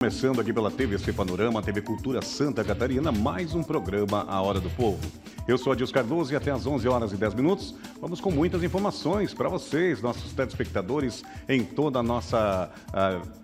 Começando aqui pela TVC Panorama, TV Cultura Santa Catarina, mais um programa A Hora do Povo. Eu sou Adilson Cardoso e até às 11 horas e 10 minutos vamos com muitas informações para vocês, nossos telespectadores em toda a nossa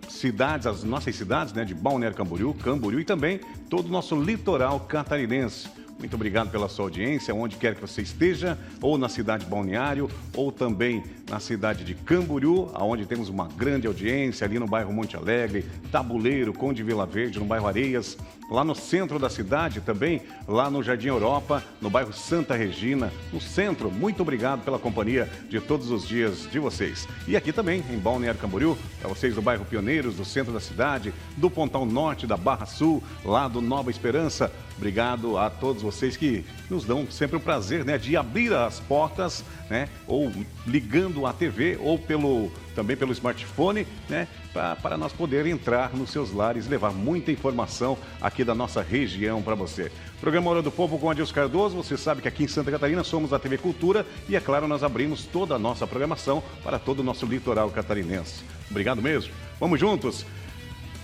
cidades, as nossas cidades, né, de Balneário Camboriú e também todo o nosso litoral catarinense. Muito obrigado pela sua audiência, onde quer que você esteja, ou na cidade de Balneário, ou também na cidade de Camboriú, onde temos uma grande audiência, ali no bairro Monte Alegre, Tabuleiro, Conde Vila Verde, no bairro Areias, lá no centro da cidade também, lá no Jardim Europa, no bairro Santa Regina, no centro. Muito obrigado pela companhia de todos os dias de vocês. E aqui também, em Balneário Camboriú, para vocês do bairro Pioneiros, do centro da cidade, do Pontão Norte, da Barra Sul, lá do Nova Esperança. Obrigado a todos vocês que nos dão sempre o prazer, né, de abrir as portas, né, ou ligando a TV ou também pelo smartphone, né, para nós poder entrar nos seus lares e levar muita informação aqui da nossa região para você. Programa Hora do Povo com Adilson Cardoso. Você sabe que aqui em Santa Catarina somos a TV Cultura e, é claro, nós abrimos toda a nossa programação para todo o nosso litoral catarinense. Obrigado mesmo. Vamos juntos.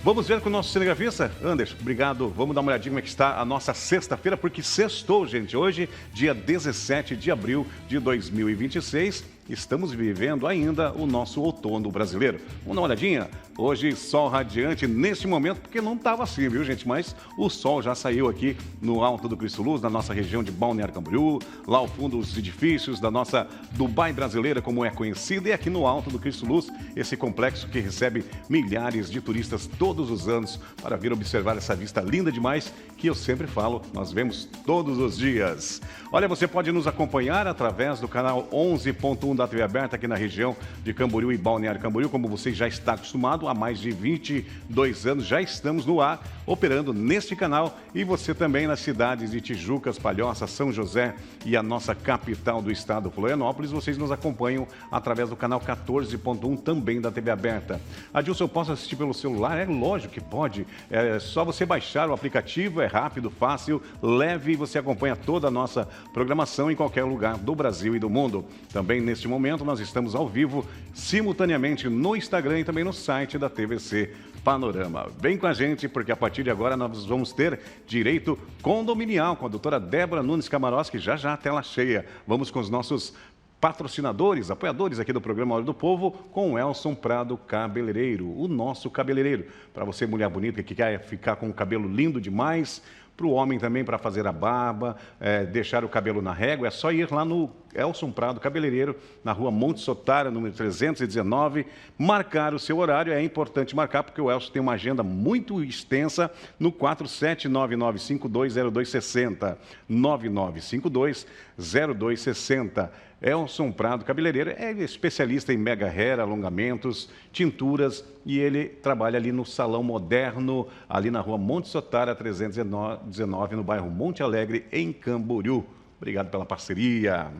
Vamos ver com o nosso cinegrafista, Anderson. Obrigado. Vamos dar uma olhadinha como é que está a nossa sexta-feira, porque sextou, gente. Hoje, dia 17 de abril de 2026, estamos vivendo ainda o nosso outono brasileiro. Vamos dar uma olhadinha? Hoje, sol radiante neste momento, porque não estava assim, viu, gente? Mas o sol já saiu aqui no Alto do Cristo Luz, na nossa região de Balneário Camboriú, lá ao fundo os edifícios da nossa Dubai brasileira, como é conhecida, e aqui no Alto do Cristo Luz, esse complexo que recebe milhares de turistas todos os anos para vir observar essa vista linda demais, que eu sempre falo, nós vemos todos os dias. Olha, você pode nos acompanhar através do canal 11.1 da TV aberta aqui na região de Camboriú e Balneário Camboriú, como você já está acostumado, há mais de 22 anos já estamos no ar, operando neste canal, e você também nas cidades de Tijucas, Palhoça, São José e a nossa capital do estado, Florianópolis, vocês nos acompanham através do canal 14.1 também da TV aberta. Adilson, eu posso assistir pelo celular? É lógico que pode, é só você baixar o aplicativo, é rápido, fácil, leve, e você acompanha toda a nossa programação em qualquer lugar do Brasil e do mundo. Também neste momento nós estamos ao vivo, simultaneamente no Instagram e também no site da TVC Panorama. Vem com a gente, porque a partir de agora nós vamos ter Direito Condominial com a doutora Débora Nunes Kamarowski, já a tela cheia. Vamos com os nossos patrocinadores, apoiadores aqui do programa Hora do Povo, com o Elson Prado Cabeleireiro, o nosso cabeleireiro. Para você, mulher bonita, que quer ficar com o cabelo lindo demais, para o homem também, para fazer a barba, deixar o cabelo na régua, é só ir lá no Elson Prado Cabeleireiro, na rua Monte Sotara, número 319, marcar o seu horário. É importante marcar, porque o Elson tem uma agenda muito extensa no 47995200260, 99520260. Elson Prado Cabeleireiro é especialista em mega hair, alongamentos, tinturas, e ele trabalha ali no Salão Moderno, ali na rua Monte Sotara 319, no bairro Monte Alegre, em Camboriú. Obrigado pela parceria.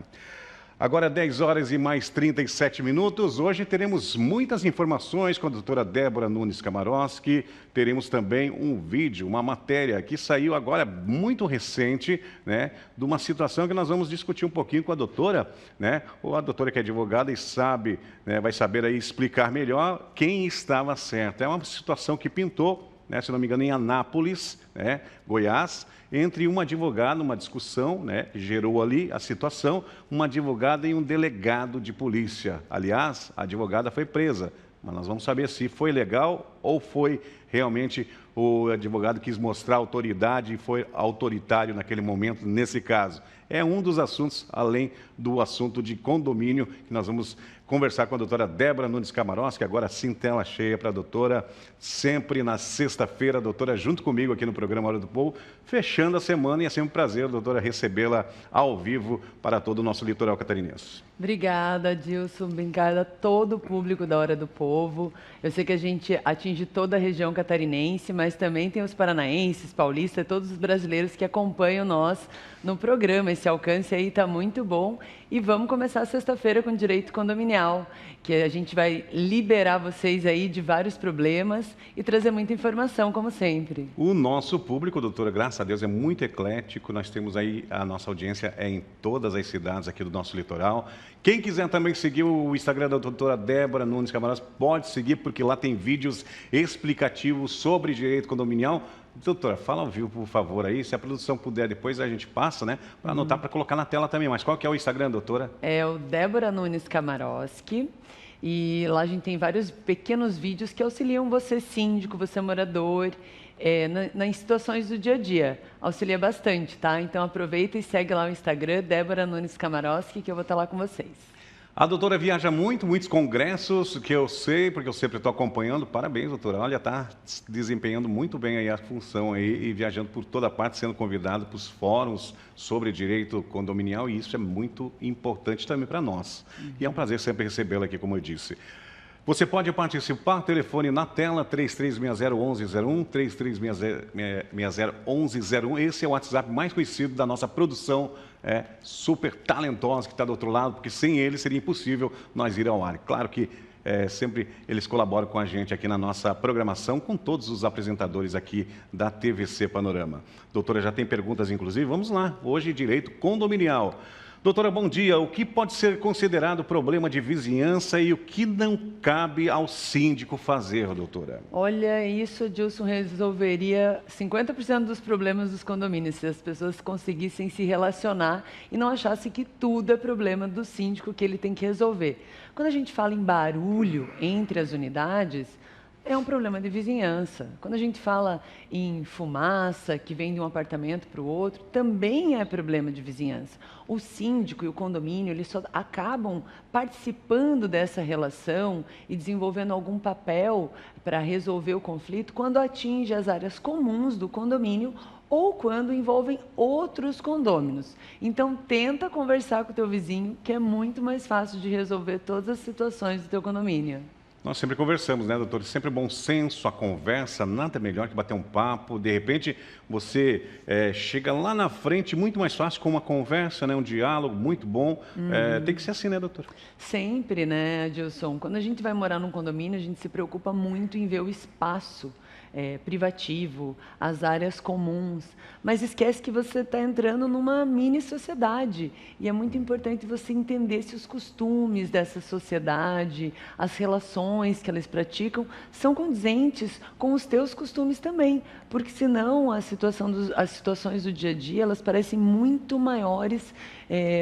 Agora 10 horas e mais 37 minutos. Hoje teremos muitas informações com a doutora Débora Nunes Kamarowski. Teremos também um vídeo, uma matéria que saiu agora muito recente, né, de uma situação que nós vamos discutir um pouquinho com a doutora, né? Ou a doutora que é advogada e sabe, né, vai saber aí explicar melhor quem estava certo. É uma situação que pintou, né, se não me engano, em Anápolis, né, Goiás, entre uma advogada, uma discussão, né, gerou ali a situação, uma advogada e um delegado de polícia. Aliás, a advogada foi presa, mas nós vamos saber se foi legal ou foi realmente o advogado quis mostrar autoridade e foi autoritário naquele momento, nesse caso. É um dos assuntos, além do assunto de condomínio, que nós vamos conversar com a doutora Débora Nunes Kamarowski, agora sim, tela cheia para a doutora, sempre na sexta-feira, a doutora junto comigo aqui no programa Hora do Povo, fechando a semana, e é sempre um prazer, doutora, recebê-la ao vivo para todo o nosso litoral catarinense. Obrigada, Adilson, obrigada a todo o público da Hora do Povo. Eu sei que a gente atinge toda a região catarinense, mas também tem os paranaenses, paulistas, todos os brasileiros que acompanham nós no programa. Esse alcance aí está muito bom. E vamos começar sexta-feira com direito condominial, que a gente vai liberar vocês aí de vários problemas e trazer muita informação, como sempre. O nosso público, doutora, graças a Deus, é muito eclético. Nós temos aí, a nossa audiência é em todas as cidades aqui do nosso litoral. Quem quiser também seguir o Instagram da doutora Débora Nunes Kamarowski, pode seguir, porque lá tem vídeos explicativo sobre direito condominial. Doutora, fala ao vivo, por favor, aí. Se a produção puder, depois a gente passa, né? Para anotar, para colocar na tela também. Mas qual que é o Instagram, doutora? É o Débora Nunes Kamarowski. E lá a gente tem vários pequenos vídeos que auxiliam você, síndico, você morador, nas situações do dia a dia. Auxilia bastante, tá? Então aproveita e segue lá o Instagram, Débora Nunes Kamarowski, que eu vou estar lá com vocês. A doutora viaja muito, muitos congressos, que eu sei, porque eu sempre estou acompanhando. Parabéns, doutora. Olha, está desempenhando muito bem aí a função aí e viajando por toda parte, sendo convidado para os fóruns sobre direito condominial, e isso é muito importante também para nós. E é um prazer sempre recebê-la aqui, como eu disse. Você pode participar, telefone na tela, 3360-1101, 3360-1101. Esse é o WhatsApp mais conhecido da nossa produção, super talentosa, que está do outro lado, porque sem ele seria impossível nós ir ao ar. Claro que sempre eles colaboram com a gente aqui na nossa programação, com todos os apresentadores aqui da TVC Panorama. Doutora, já tem perguntas, inclusive? Vamos lá. Hoje, direito condominial. Doutora, bom dia. O que pode ser considerado problema de vizinhança e o que não cabe ao síndico fazer, doutora? Olha, isso, Dilson, resolveria 50% dos problemas dos condomínios, se as pessoas conseguissem se relacionar e não achassem que tudo é problema do síndico que ele tem que resolver. Quando a gente fala em barulho entre as unidades, é um problema de vizinhança. Quando a gente fala em fumaça que vem de um apartamento para o outro, também é problema de vizinhança. O síndico e o condomínio, eles só acabam participando dessa relação e desenvolvendo algum papel para resolver o conflito quando atinge as áreas comuns do condomínio ou quando envolvem outros condôminos. Então, tenta conversar com o teu vizinho, que é muito mais fácil de resolver todas as situações do teu condomínio. Nós sempre conversamos, né, doutor? Sempre bom senso, a conversa, nada melhor que bater um papo. De repente, você chega lá na frente muito mais fácil com uma conversa, né, um diálogo muito bom. Tem que ser assim, né, doutor? Sempre, né, Adilson? Quando a gente vai morar num condomínio, a gente se preocupa muito em ver o espaço privativo, as áreas comuns, mas esquece que você está entrando numa mini sociedade e é muito importante você entender se os costumes dessa sociedade, as relações que elas praticam são condizentes com os teus costumes também, porque senão as situações do dia a dia elas parecem muito maiores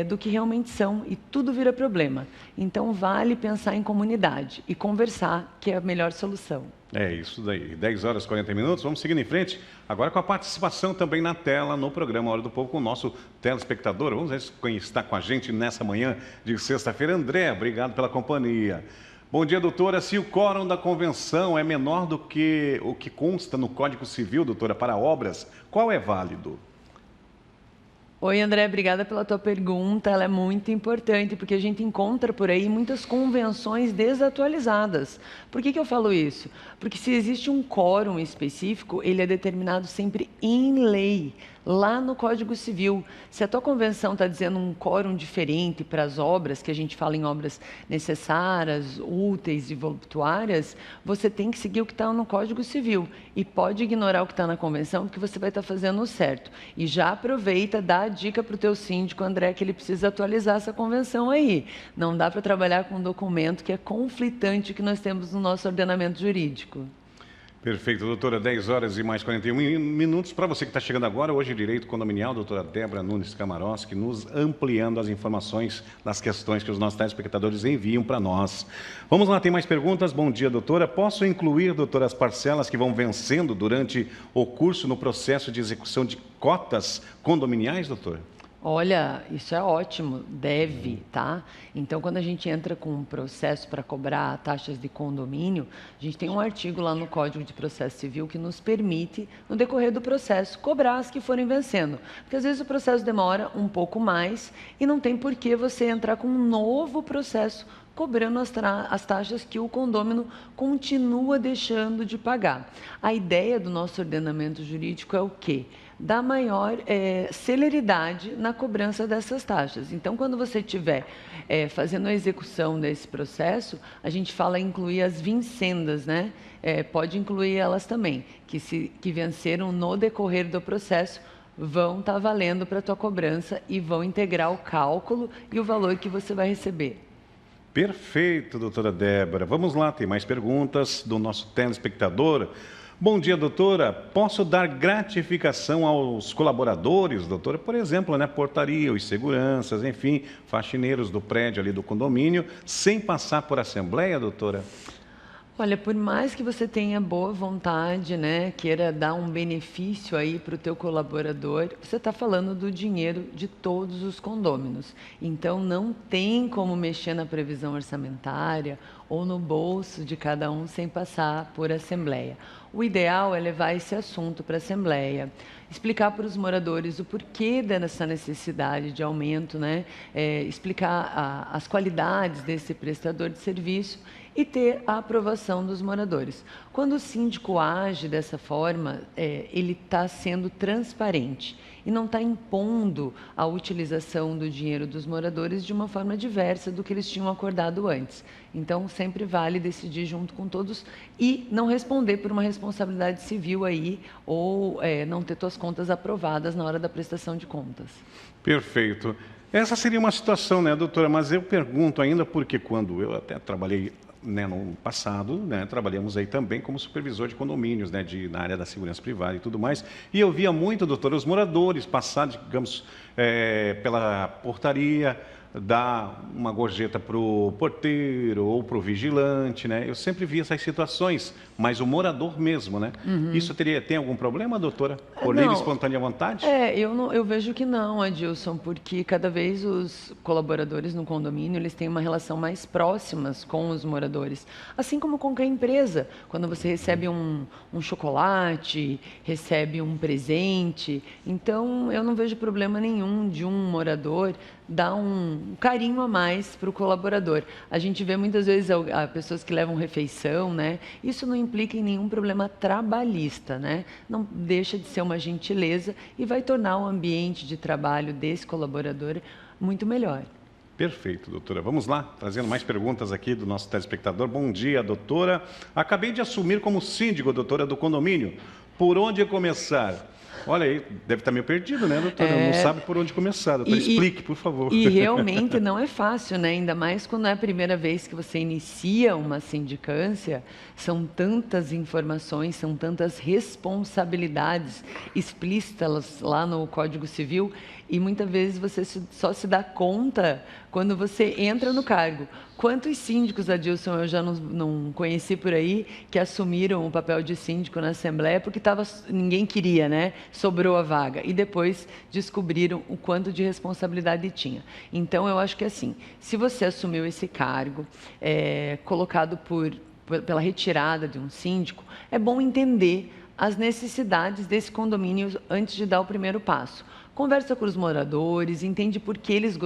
do que realmente são e tudo vira problema. Então vale pensar em comunidade e conversar, que é a melhor solução. É isso daí, 10 horas e 40 minutos, vamos seguindo em frente, agora com a participação também na tela, no programa Hora do Povo, com o nosso telespectador. Vamos ver quem está com a gente nessa manhã de sexta-feira. André, obrigado pela companhia. Bom dia, doutora. Se o quórum da convenção é menor do que o que consta no Código Civil, doutora, para obras, qual é válido? Oi, André, obrigada pela tua pergunta. Ela é muito importante, porque a gente encontra por aí muitas convenções desatualizadas. Por que eu falo isso? Porque se existe um quórum específico, ele é determinado sempre em lei, lá no Código Civil. Se a tua convenção está dizendo um quórum diferente para as obras, que a gente fala em obras necessárias, úteis e voluptuárias, você tem que seguir o que está no Código Civil e pode ignorar o que está na convenção, porque você vai estar fazendo o certo. E já aproveita, dá a dica para o teu síndico, André, que ele precisa atualizar essa convenção aí. Não dá para trabalhar com um documento que é conflitante que nós temos no nosso ordenamento jurídico. Perfeito, doutora, 10 horas e mais 41 minutos. Para você que está chegando agora, hoje Direito Condominial, doutora Débora Nunes Kamarowski, nos ampliando as informações das questões que os nossos telespectadores enviam para nós. Vamos lá, tem mais perguntas? Bom dia, doutora. Posso incluir, doutora, as parcelas que vão vencendo durante o curso no processo de execução de cotas condominiais, doutor? Olha, isso é ótimo, deve, tá? Então, quando a gente entra com um processo para cobrar taxas de condomínio, a gente tem um artigo lá no Código de Processo Civil que nos permite, no decorrer do processo, cobrar as que forem vencendo. Porque às vezes o processo demora um pouco mais e não tem por que você entrar com um novo processo cobrando as taxas que o condômino continua deixando de pagar. A ideia do nosso ordenamento jurídico é o quê? Dar maior celeridade na cobrança dessas taxas. Então, quando você estiver fazendo a execução desse processo, a gente fala em incluir as vincendas, né? Pode incluir elas também, que venceram no decorrer do processo, vão estar valendo para a tua cobrança e vão integrar o cálculo e o valor que você vai receber. Perfeito, doutora Débora. Vamos lá, tem mais perguntas do nosso telespectador. Bom dia, doutora. Posso dar gratificação aos colaboradores, doutora? Por exemplo, né, portaria, os seguranças, enfim, faxineiros do prédio ali do condomínio, sem passar por assembleia, doutora? Olha, por mais que você tenha boa vontade, né, queira dar um benefício aí para o teu colaborador, você está falando do dinheiro de todos os condôminos. Então, não tem como mexer na previsão orçamentária ou no bolso de cada um sem passar por assembleia. O ideal é levar esse assunto para a assembleia, explicar para os moradores o porquê dessa necessidade de aumento, né, explicar as qualidades desse prestador de serviço e ter a aprovação dos moradores. Quando o síndico age dessa forma, ele está sendo transparente e não está impondo a utilização do dinheiro dos moradores de uma forma diversa do que eles tinham acordado antes. Então, sempre vale decidir junto com todos e não responder por uma responsabilidade civil aí ou não ter suas contas aprovadas na hora da prestação de contas. Perfeito. Essa seria uma situação, né, doutora? Mas eu pergunto ainda porque quando eu até trabalhei, né, no passado, né, trabalhamos aí também como supervisor de condomínios, né, na área da segurança privada e tudo mais, e eu via muito, doutor, os moradores passar, digamos, pela portaria, dar uma gorjeta para o porteiro ou para o vigilante, né? Eu sempre vi essas situações, mas o morador mesmo, né? Isso tem algum problema, doutora? Por livre e espontânea vontade? Eu vejo que não, Adilson, porque cada vez os colaboradores no condomínio, eles têm uma relação mais próxima com os moradores. Assim como com qualquer empresa. Quando você recebe um chocolate, recebe um presente. Então, eu não vejo problema nenhum de um morador dar um carinho a mais para o colaborador. A gente vê muitas vezes pessoas que levam refeição, né? Isso não implica em nenhum problema trabalhista, né? Não deixa de ser uma gentileza e vai tornar o ambiente de trabalho desse colaborador muito melhor. Perfeito, doutora. Vamos lá, trazendo mais perguntas aqui do nosso telespectador. Bom dia, doutora. Acabei de assumir como síndico, doutora, do condomínio. Por onde começar? Olha aí, deve estar meio perdido, né, doutora? Não sabe por onde começar, doutora. Explique, por favor. E realmente não é fácil, né? Ainda mais quando é a primeira vez que você inicia uma sindicância. São tantas informações, são tantas responsabilidades explícitas lá no Código Civil e muitas vezes você só se dá conta quando você entra no cargo. Quantos síndicos, Adilson, eu já não conheci por aí, que assumiram o papel de síndico na Assembleia porque ninguém queria, né? Sobrou a vaga. E depois descobriram o quanto de responsabilidade tinha. Então, eu acho que assim, se você assumiu esse cargo, colocado pela retirada de um síndico, é bom entender as necessidades desse condomínio antes de dar o primeiro passo. Conversa com os moradores, entende por que eles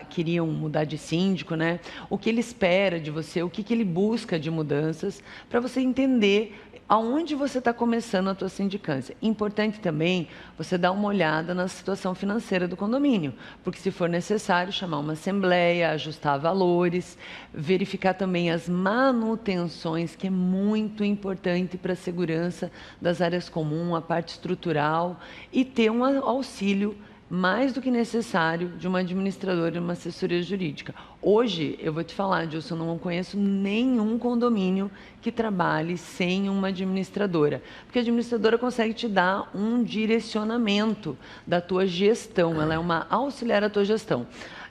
queriam mudar de síndico, né? O que ele espera de você, o que ele busca de mudanças, para você entender aonde você está começando a tua sindicância. Importante também você dar uma olhada na situação financeira do condomínio, porque se for necessário chamar uma assembleia, ajustar valores, verificar também as manutenções, que é muito importante para a segurança das áreas comuns, a parte estrutural, e ter um auxílio mais do que necessário de uma administradora e uma assessoria jurídica. Hoje, eu vou te falar, Dilson, eu não conheço nenhum condomínio que trabalhe sem uma administradora, porque a administradora consegue te dar um direcionamento da tua gestão, ela é uma auxiliar à tua gestão.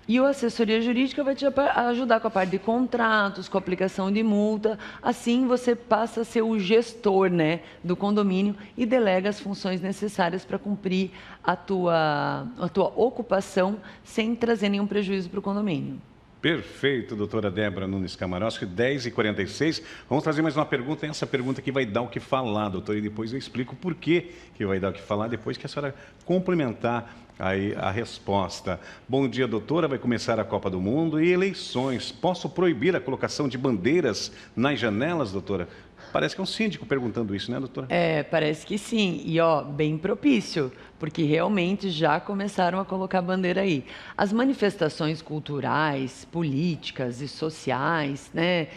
E a assessoria jurídica vai te ajudar com a parte de contratos, com a aplicação de multa. Assim, você passa a ser o gestor, né, do condomínio e delega as funções necessárias para cumprir a tua ocupação sem trazer nenhum prejuízo para o condomínio. Perfeito, doutora Débora Nunes Camaroschi, 10h46. Vamos trazer mais uma pergunta, e essa pergunta que vai dar o que falar, doutora, e depois eu explico por que vai dar o que falar, depois que a senhora complementar aí a resposta. Bom dia, doutora. Vai começar a Copa do Mundo e eleições. Posso proibir a colocação de bandeiras nas janelas, doutora? Parece que é um síndico perguntando isso, né, doutora? Parece que sim. E, ó, bem propício, porque realmente já começaram a colocar bandeira aí. As manifestações culturais, políticas e sociais, né,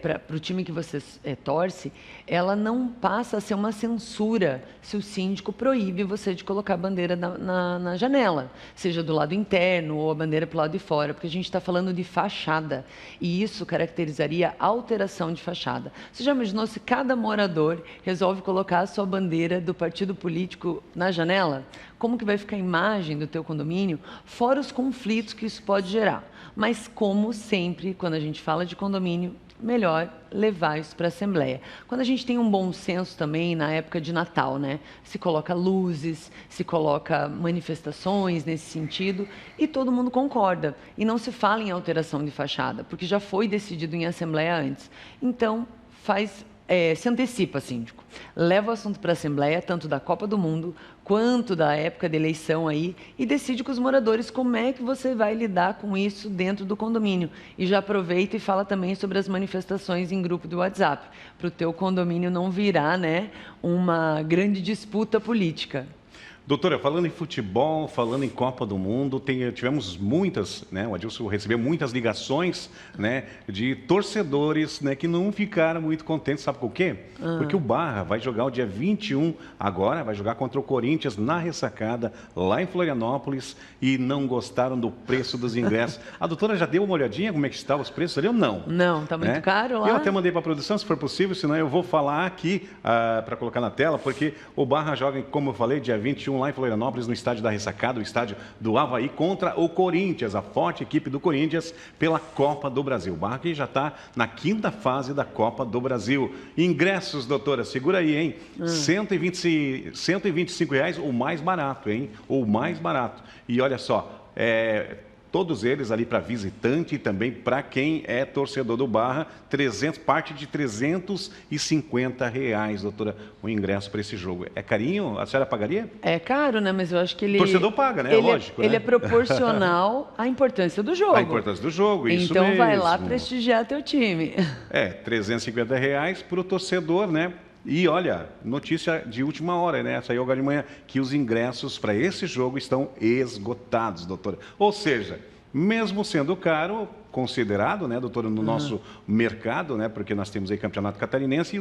para o time que você torce, ela não passa a ser uma censura se o síndico proíbe você de colocar a bandeira na janela, seja do lado interno ou a bandeira para o lado de fora, porque a gente está falando de fachada e isso caracterizaria alteração de fachada. Você já imaginou se cada morador resolve colocar a sua bandeira do partido político na janela? Como que vai ficar a imagem do teu condomínio, fora os conflitos que isso pode gerar. Mas, como sempre, quando a gente fala de condomínio, melhor levar isso para a Assembleia. Quando a gente tem um bom senso também na época de Natal, né? Se coloca luzes, se coloca manifestações nesse sentido e todo mundo concorda. E não se fala em alteração de fachada, porque já foi decidido em Assembleia antes. Então, se antecipa, síndico. Leva o assunto para a Assembleia, tanto da Copa do Mundo, quanto da época de eleição aí, e decide com os moradores como é que você vai lidar com isso dentro do condomínio. E já aproveita e fala também sobre as manifestações em grupo do WhatsApp, para o teu condomínio não virar, né, uma grande disputa política. Doutora, falando em futebol, falando em Copa do Mundo, tivemos muitas, né? O Adilson recebeu muitas ligações, né, de torcedores, né, que não ficaram muito contentes, sabe com o quê? Porque o Barra vai jogar o dia 21, agora vai jogar contra o Corinthians na Ressacada, lá em Florianópolis, e não gostaram do preço dos ingressos. A doutora já deu uma olhadinha como é que estão os preços ali ou não? Não, tá muito caro lá. Eu até mandei para a produção, se for possível, senão eu vou falar aqui para colocar na tela, porque o Barra joga, como eu falei, dia 21 lá em Florianópolis, no estádio da Ressacada, o estádio do Avaí, contra o Corinthians, a forte equipe do Corinthians, pela Copa do Brasil. O Barra que já está na 5ª fase da Copa do Brasil. Ingressos, doutora, segura aí, hein? R$125, o mais barato, hein? O mais barato. E olha só, todos eles ali para visitante e também para quem é torcedor do Barra, parte de R$350, doutora, o ingresso para esse jogo. É carinho? A senhora pagaria? É caro, né? Mas eu acho que ele... O torcedor paga, né? Lógico. Ele é proporcional à importância do jogo. A importância do jogo, isso então mesmo. Vai lá prestigiar teu time. R$350 para o torcedor, né? E olha, notícia de última hora, né? Saiu agora de manhã, que os ingressos para esse jogo estão esgotados, doutora. Ou seja, mesmo sendo caro, considerado, né, doutora, no nosso mercado, né, porque nós temos aí campeonato catarinense e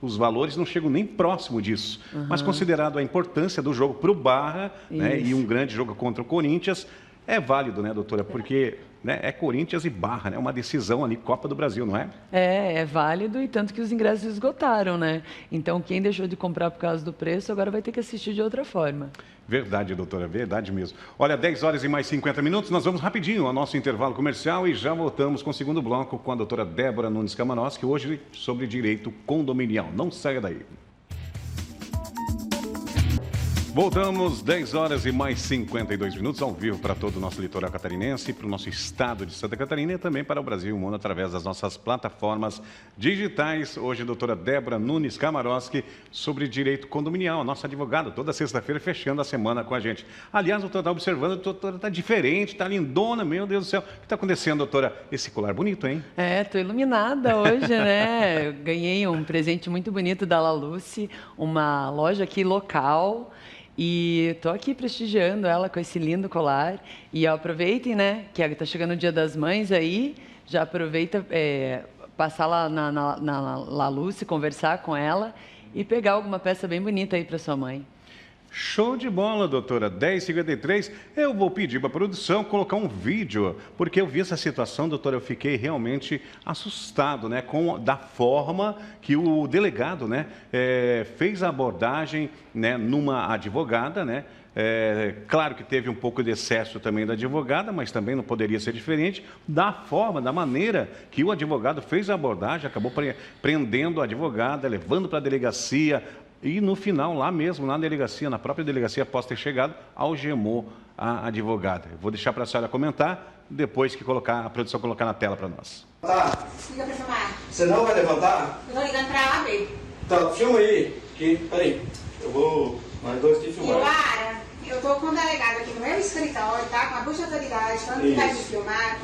os valores não chegam nem próximo disso. Mas considerado a importância do jogo para o Barra, né, e um grande jogo contra o Corinthians, é válido, né, doutora? Porque é Corinthians e Barra, né? Uma decisão ali, Copa do Brasil, não é? É válido e tanto que os ingressos esgotaram, né? Então, quem deixou de comprar por causa do preço, agora vai ter que assistir de outra forma. Verdade, doutora, verdade mesmo. Olha, 10 horas e mais 50 minutos, nós vamos rapidinho ao nosso intervalo comercial e já voltamos com o segundo bloco com a doutora Débora Nunes Kamarowski, hoje sobre direito condominial. Não saia daí. Voltamos, 10 horas e mais 52 minutos, ao vivo para todo o nosso litoral catarinense, para o nosso estado de Santa Catarina e também para o Brasil e o mundo através das nossas plataformas digitais. Hoje, a doutora Débora Nunes Kamarowski, sobre direito condominial, nossa advogada, toda sexta-feira fechando a semana com a gente. Aliás, a doutora está observando, a doutora está diferente, está lindona, meu Deus do céu. O que está acontecendo, doutora? Esse colar bonito, hein? Estou iluminada hoje, né? Eu ganhei um presente muito bonito da La Luce, uma loja aqui local. E estou aqui prestigiando ela com esse lindo colar. E aproveitem, né, que está chegando o Dia das Mães aí, já aproveita passar lá na La Luce, conversar com ela e pegar alguma peça bem bonita aí para sua mãe. Show de bola, doutora. 10h53, eu vou pedir para a produção colocar um vídeo, porque eu vi essa situação, doutora, eu fiquei realmente assustado, né, da forma que o delegado, né, fez a abordagem, né, numa advogada, né. Claro que teve um pouco de excesso também da advogada, mas também não poderia ser diferente da forma, da maneira que o advogado fez a abordagem, acabou prendendo a advogada, levando para a delegacia. E no final, lá mesmo, na delegacia, na própria delegacia, após ter chegado, algemou a advogada. Eu vou deixar para a senhora comentar, depois que a produção colocar na tela para nós. Tá. Liga pra chamar. Você não vai levantar? Eu tô ligando pra ela abrir. Tá, filma aí. Peraí. Eu vou... Nós dois aqui filmar. Lara, eu tô com o delegado aqui no meu escritório, tá? Com a bucha de autoridade, falando que vai me filmar.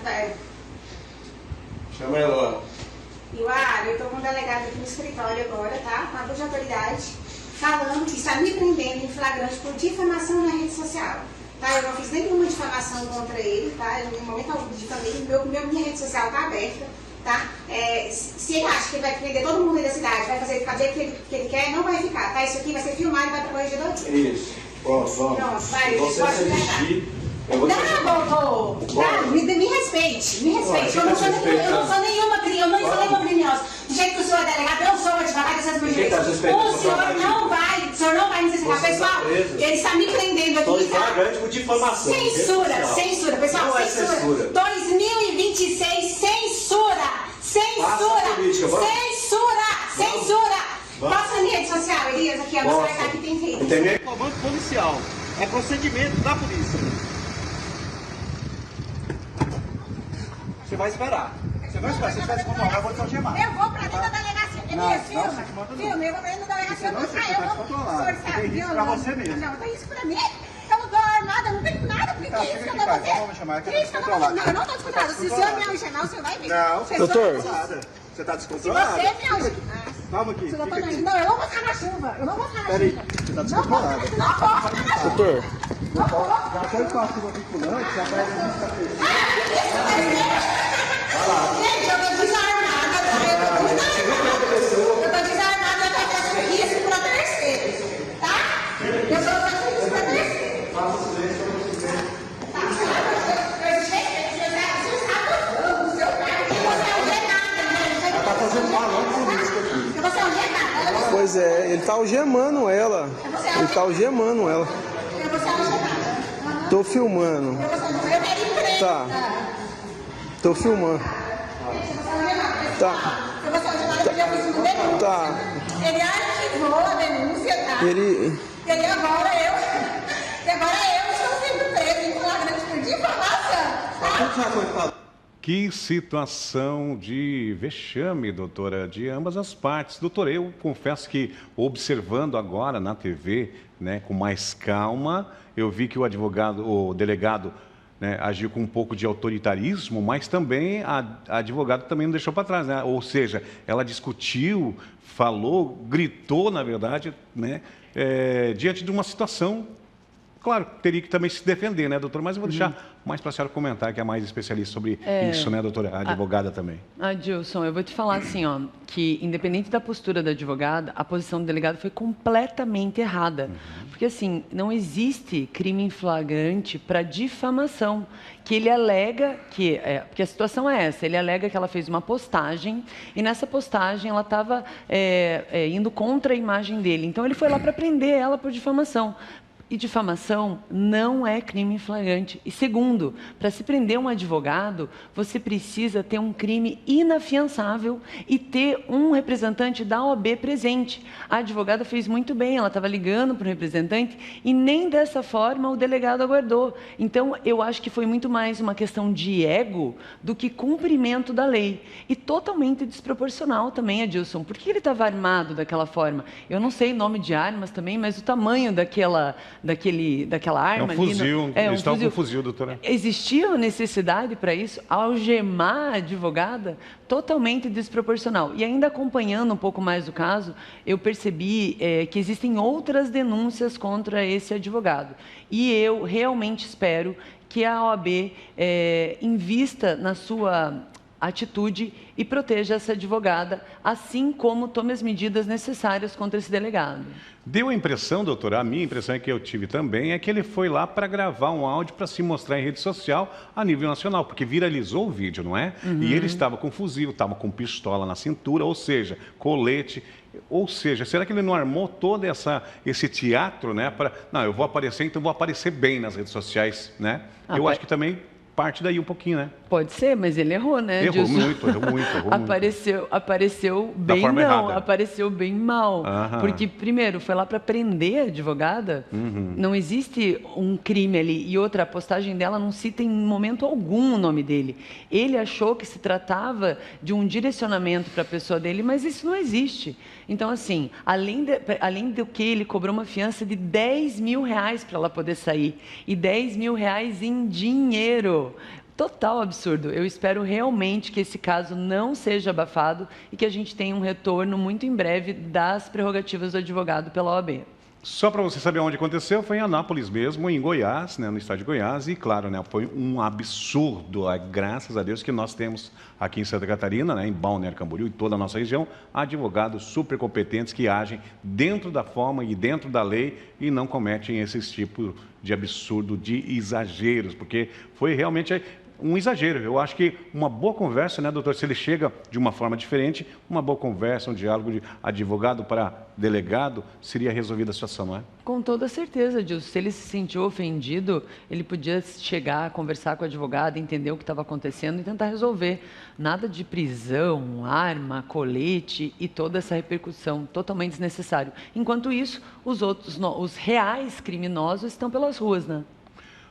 Chama ela lá. E eu estou com um delegado aqui no escritório agora, tá? Com a de autoridade, falando que está me prendendo em flagrante por difamação na rede social. Tá? Eu não fiz nenhuma difamação contra ele, tá? Eu, em momento algum difamei, minha rede social está aberta, tá? Se ele acha que ele vai prender todo mundo aí da cidade, vai fazer ele ficar do jeito que ele quer, não vai ficar, tá? Isso aqui vai ser filmado e vai para a corregedoria. Isso. Pronto, vamos. Pronto, vai, Você pode se vestir. Eu vou me respeite, me respeite. Eu não sou nenhuma criminosa. Do jeito que o senhor é delegado, eu sou advogado dessas mulheres. O senhor não vai me desrespetar. Pessoal, ele está me prendendo aqui. Estou em flagrante por difamação. Censura, pessoal, não é censura. 2026, censura. Posta na rede social, Elias, aqui, ó, você vai estar aqui, tem feito. Entendeu? Comando policial. É procedimento da polícia. Você vai esperar. Você vai esperar. Se você vai se controlar, eu vou te algemar. Eu vou pra dentro da delegacia. Elias, filma. Eu vou pra dentro da delegacia. Você não vai se controlar. Tem risco pra você mesmo. Não, tem isso pra mim. Eu não tô armada, não tenho nada. Por que isso que eu vou fazer? Vamos chamar aqui. Não, eu não tô descontrolada. Se o senhor me algemar, o senhor vai ver. Não, doutor. Você tá Se descontrolado? você me algemar. Calma aqui. Não, eu não vou ficar na chuva. Eu não vou ficar na chuva. Peraí, você tá descontrolado. Não vou ficar na chuva. Doutor, Já foi com a chuva vinculante, já vai Gente, eu tô desarmada. Eu tô desarmada, eu tô fazendo isso pra terceiros. Tá? Eu tô fazendo isso pra terceiros. Faça silêncio, vamos silêncio. Tá fazendo balão político aqui. Você é algemada. pois é, ele tá algemando ela. Ele tá algemando ela. Você é algemada. Tô filmando. Eu quero ir presa. Tá. Tô filmando. Tá. Eu vou ser algemada porque eu fiz uma denúncia. Tá. Ele arquivou a denúncia, tá? Ele. E aí agora eu estou sendo presa em flagrante por difamação, tá? Que situação de vexame, doutora, de ambas as partes. Doutora, eu confesso que observando agora na TV, né, com mais calma, eu vi que o delegado, né, agiu com um pouco de autoritarismo, mas também a advogada também não deixou para trás, né? Ou seja, ela discutiu, falou, gritou, na verdade, né, diante de uma situação. Claro, teria que também se defender, né, doutora? Mas eu vou deixar mais para a senhora comentar, que é mais especialista sobre isso, né, doutora? A advogada também. Adilson, eu vou te falar assim, ó, que independente da postura da advogada, a posição do delegado foi completamente errada. Porque, assim, não existe crime em flagrante para difamação, que ele alega que... porque a situação é essa, ele alega que ela fez uma postagem e nessa postagem ela estava indo contra a imagem dele. Então, ele foi lá para prender ela por difamação. E difamação não é crime em flagrante. E segundo, para se prender um advogado, você precisa ter um crime inafiançável e ter um representante da OAB presente. A advogada fez muito bem, ela estava ligando para o representante e nem dessa forma o delegado aguardou. Então, eu acho que foi muito mais uma questão de ego do que cumprimento da lei. E totalmente desproporcional também, Adilson. Por que ele estava armado daquela forma? Eu não sei o nome de armas também, mas o tamanho daquela arma. É um fuzil, ali, eles estavam com um fuzil, doutora. Existia necessidade para isso? Algemar a advogada? Totalmente desproporcional. E ainda acompanhando um pouco mais o caso, eu percebi que existem outras denúncias contra esse advogado. E eu realmente espero que a OAB invista na sua atitude e proteja essa advogada, assim como tome as medidas necessárias contra esse delegado. Deu a impressão, doutora, a minha impressão é que eu tive também, é que ele foi lá para gravar um áudio para se mostrar em rede social a nível nacional, porque viralizou o vídeo, não é? E ele estava com fuzil, estava com pistola na cintura, ou seja, colete. Ou seja, será que ele não armou todo esse teatro, né? Não, eu vou aparecer, então vou aparecer bem nas redes sociais, né? Eu acho que também parte daí um pouquinho, né? Pode ser, mas ele errou, né? Errou muito. Apareceu bem forma não, errada. Apareceu bem mal. Porque, primeiro, foi lá para prender a advogada, não existe um crime ali, e outra, a postagem dela não cita em momento algum o nome dele. Ele achou que se tratava de um direcionamento para a pessoa dele, mas isso não existe. Então, assim, além do que ele cobrou uma fiança de R$10 mil para ela poder sair, e R$10 mil em dinheiro. total absurdo. Eu espero realmente que esse caso não seja abafado e que a gente tenha um retorno muito em breve das prerrogativas do advogado pela OAB. Só para você saber onde aconteceu, foi em Anápolis mesmo, em Goiás, né, no estado de Goiás, e claro, né, foi um absurdo, graças a Deus que nós temos aqui em Santa Catarina, né, em Balneário Camboriú e toda a nossa região, advogados super competentes que agem dentro da forma e dentro da lei e não cometem esses tipos de absurdo, de exageros, porque foi realmente um exagero. Eu acho que uma boa conversa, né, doutor, se ele chega de uma forma diferente, uma boa conversa, um diálogo de advogado para delegado, seria resolvida a situação, não é? Com toda certeza, Dilson. Se ele se sentiu ofendido, ele podia chegar, conversar com o advogado, entender o que estava acontecendo e tentar resolver. Nada de prisão, arma, colete e toda essa repercussão totalmente desnecessário. Enquanto isso, os reais criminosos estão pelas ruas, né?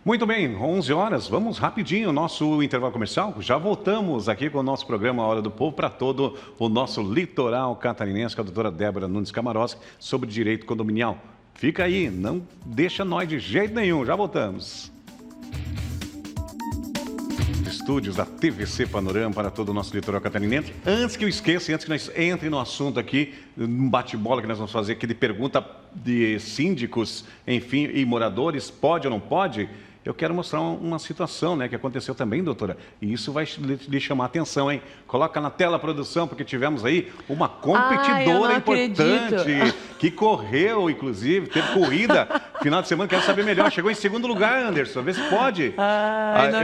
Muito bem, 11 horas, vamos rapidinho, nosso intervalo comercial. Já voltamos aqui com o nosso programa A Hora do Povo para todo o nosso litoral catarinense, com a doutora Débora Nunes Camarossi, sobre direito condominial. Fica aí, não deixa nós de jeito nenhum, já voltamos. Estúdios da TVC Panorama para todo o nosso litoral catarinense. Antes que eu esqueça, antes que nós entrem no assunto aqui, num bate-bola que nós vamos fazer, que ele pergunta de síndicos, enfim, e moradores, pode ou não pode? Eu quero mostrar uma situação, né, que aconteceu também, doutora, e isso vai lhe chamar a atenção, hein? Coloca na tela a produção, porque tivemos aí uma competidora importante que correu, inclusive, teve corrida final de semana, quero saber melhor. Chegou em segundo lugar, Anderson, vê se pode.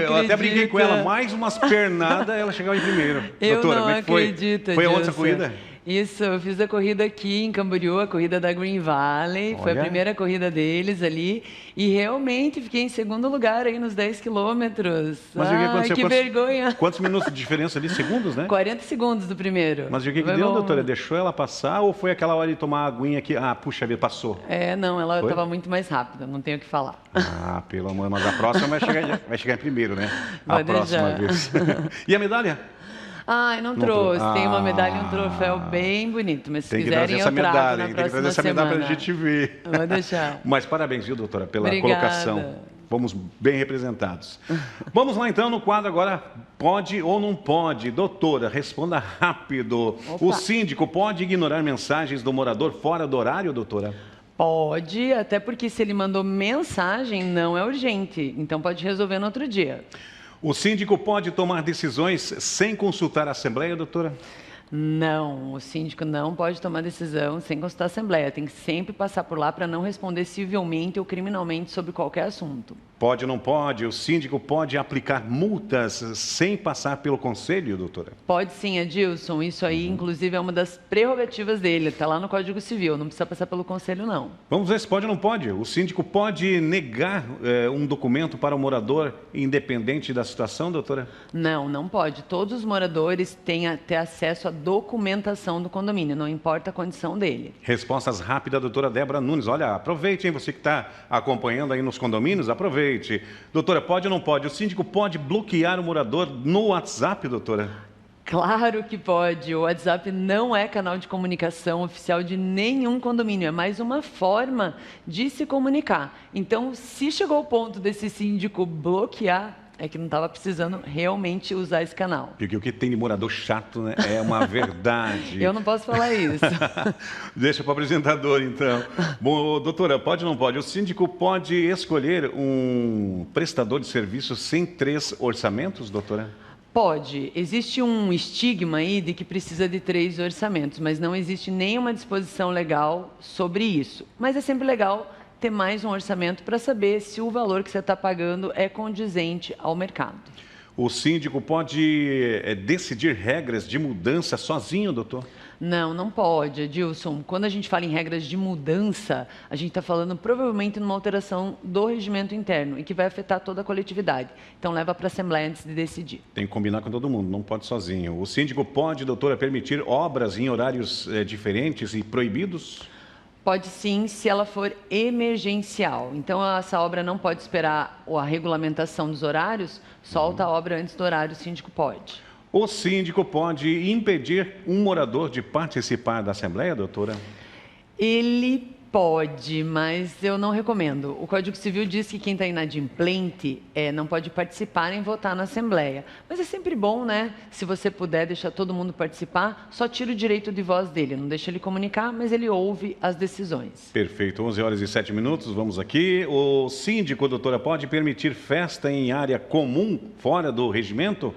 Eu até brinquei com ela, mais umas pernadas, ela chegou em primeiro. Doutora, como é que foi? Foi aonde essa corrida? Isso, eu fiz a corrida aqui em Camboriú, a corrida da Green Valley. Olha. Foi a primeira corrida deles ali. E realmente fiquei em segundo lugar aí nos 10 quilômetros. Mas o que aconteceu? Que vergonha. Quantos minutos de diferença ali? Segundos, né? 40 segundos do primeiro. Mas o que deu, doutora? Deixou ela passar ou foi aquela hora de tomar a aguinha que, puxa vida, passou? Não, ela estava muito mais rápida, não tenho o que falar. Pelo amor, mas a próxima vai chegar em primeiro, né? Vai próxima vez. E a medalha? Não trouxe. Tem uma medalha e um troféu bem bonito, mas se quiserem eu trago na próxima semana. Tem que trazer essa medalha para a gente ver. Vou deixar. Mas parabéns, viu, doutora, pela colocação. Fomos bem representados. Vamos lá, então, no quadro agora, pode ou não pode? Doutora, responda rápido. Opa. O síndico pode ignorar mensagens do morador fora do horário, doutora? Pode, até porque se ele mandou mensagem, não é urgente. Então, pode resolver no outro dia. O síndico pode tomar decisões sem consultar a Assembleia, doutora? Não, o síndico não pode tomar decisão sem consultar a Assembleia. Tem que sempre passar por lá para não responder civilmente ou criminalmente sobre qualquer assunto. Pode ou não pode? O síndico pode aplicar multas sem passar pelo conselho, doutora? Pode sim, Adilson. Isso aí, inclusive, é uma das prerrogativas dele. Está lá no Código Civil. Não precisa passar pelo conselho, não. Vamos ver se pode ou não pode. O síndico pode negar um documento para o morador, independente da situação, doutora? Não, não pode. Todos os moradores têm a ter acesso à documentação do condomínio, não importa a condição dele. Respostas rápidas, doutora Débora Nunes. Olha, aproveite, hein, você que está acompanhando aí nos condomínios, aproveite. Doutora, pode ou não pode? O síndico pode bloquear o morador no WhatsApp, doutora? Claro que pode. O WhatsApp não é canal de comunicação oficial de nenhum condomínio, é mais uma forma de se comunicar. Então, se chegou ao ponto desse síndico bloquear, é que não estava precisando realmente usar esse canal. Porque o que tem de morador chato, né, é uma verdade. Eu não posso falar isso. Deixa para o apresentador, então. Bom, doutora, pode ou não pode? O síndico pode escolher um prestador de serviço sem 3 orçamentos, doutora? Pode. Existe um estigma aí de que precisa de 3 orçamentos, mas não existe nenhuma disposição legal sobre isso. Mas é sempre legal ter mais um orçamento para saber se o valor que você está pagando é condizente ao mercado. O síndico pode decidir regras de mudança sozinho, doutor? Não, não pode, Adilson. Quando a gente fala em regras de mudança, a gente está falando provavelmente numa alteração do regimento interno e que vai afetar toda a coletividade. Então, leva para a Assembleia antes de decidir. Tem que combinar com todo mundo, não pode sozinho. O síndico pode, doutora, permitir obras em horários diferentes e proibidos? Pode sim, se ela for emergencial. Então, essa obra não pode esperar a regulamentação dos horários, solta a obra antes do horário, o síndico pode. O síndico pode impedir um morador de participar da Assembleia, doutora? Ele Pode, mas eu não recomendo. O Código Civil diz que quem está inadimplente não pode participar nem votar na Assembleia. Mas é sempre bom, né? Se você puder deixar todo mundo participar, só tira o direito de voz dele. Não deixa ele comunicar, mas ele ouve as decisões. Perfeito. 11 horas e 7 minutos, vamos aqui. O síndico, doutora, pode permitir festa em área comum, fora do regimento?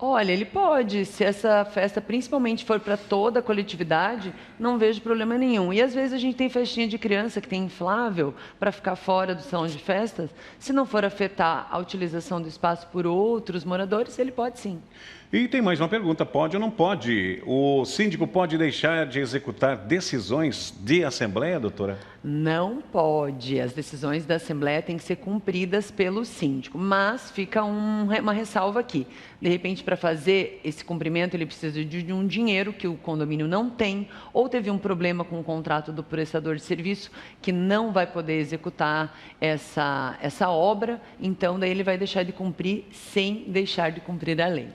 Olha, ele pode, se essa festa principalmente for para toda a coletividade, não vejo problema nenhum. E às vezes a gente tem festinha de criança que tem inflável para ficar fora do salão de festas. Se não for afetar a utilização do espaço por outros moradores, ele pode sim. E tem mais uma pergunta, pode ou não pode? O síndico pode deixar de executar decisões de Assembleia, doutora? Não pode. As decisões da Assembleia têm que ser cumpridas pelo síndico, mas fica uma ressalva aqui. De repente, para fazer esse cumprimento, ele precisa de um dinheiro que o condomínio não tem, ou teve um problema com o contrato do prestador de serviço, que não vai poder executar essa obra, então daí ele vai deixar de cumprir sem deixar de cumprir a lei.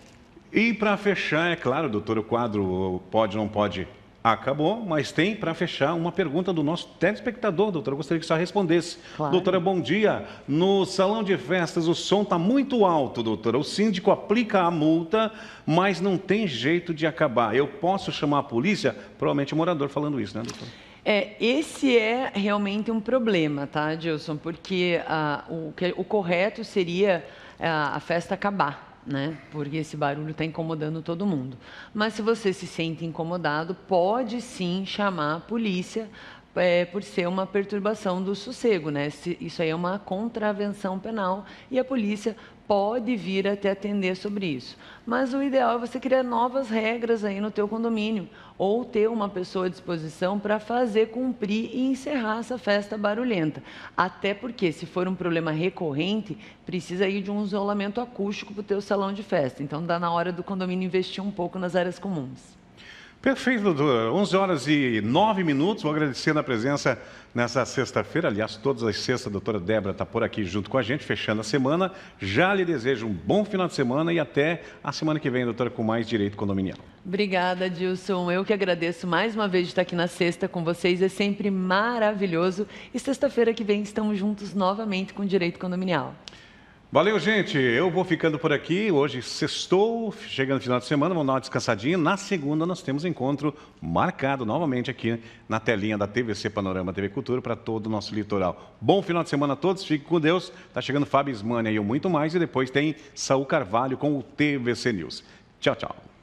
E para fechar, é claro, doutor, o quadro pode ou não pode acabou, mas tem para fechar uma pergunta do nosso telespectador, doutora. Eu gostaria que você respondesse. Claro. Doutora, bom dia. No salão de festas o som está muito alto, doutora. O síndico aplica a multa, mas não tem jeito de acabar. Eu posso chamar a polícia? Provavelmente o morador falando isso, né, doutora? Esse é realmente um problema, tá, Gilson? Porque o correto seria a festa acabar, né? Porque esse barulho está incomodando todo mundo. Mas se você se sente incomodado, pode sim chamar a polícia por ser uma perturbação do sossego, né? Isso aí é uma contravenção penal e a polícia pode vir até atender sobre isso. Mas o ideal é você criar novas regras aí no teu condomínio ou ter uma pessoa à disposição para fazer cumprir e encerrar essa festa barulhenta. Até porque, se for um problema recorrente, precisa ir de um isolamento acústico para o teu salão de festa. Então, dá na hora do condomínio investir um pouco nas áreas comuns. Perfeito, doutora. 11 horas e 9 minutos. Vou agradecendo a presença nessa sexta-feira. Aliás, todas as sextas, a doutora Débora está por aqui junto com a gente, fechando a semana. Já lhe desejo um bom final de semana e até a semana que vem, doutora, com mais Direito Condominial. Obrigada, Dilson. Eu que agradeço mais uma vez de estar aqui na sexta com vocês. É sempre maravilhoso. E sexta-feira que vem estamos juntos novamente com Direito Condominial. Valeu, gente. Eu vou ficando por aqui. Hoje sextou, chegando no final de semana, vamos dar uma descansadinha. Na segunda nós temos encontro marcado novamente aqui na telinha da TVC Panorama TV Cultura para todo o nosso litoral. Bom final de semana a todos, fiquem com Deus. Está chegando Fábio Ismani e muito mais. E depois tem Saul Carvalho com o TVC News. Tchau, tchau.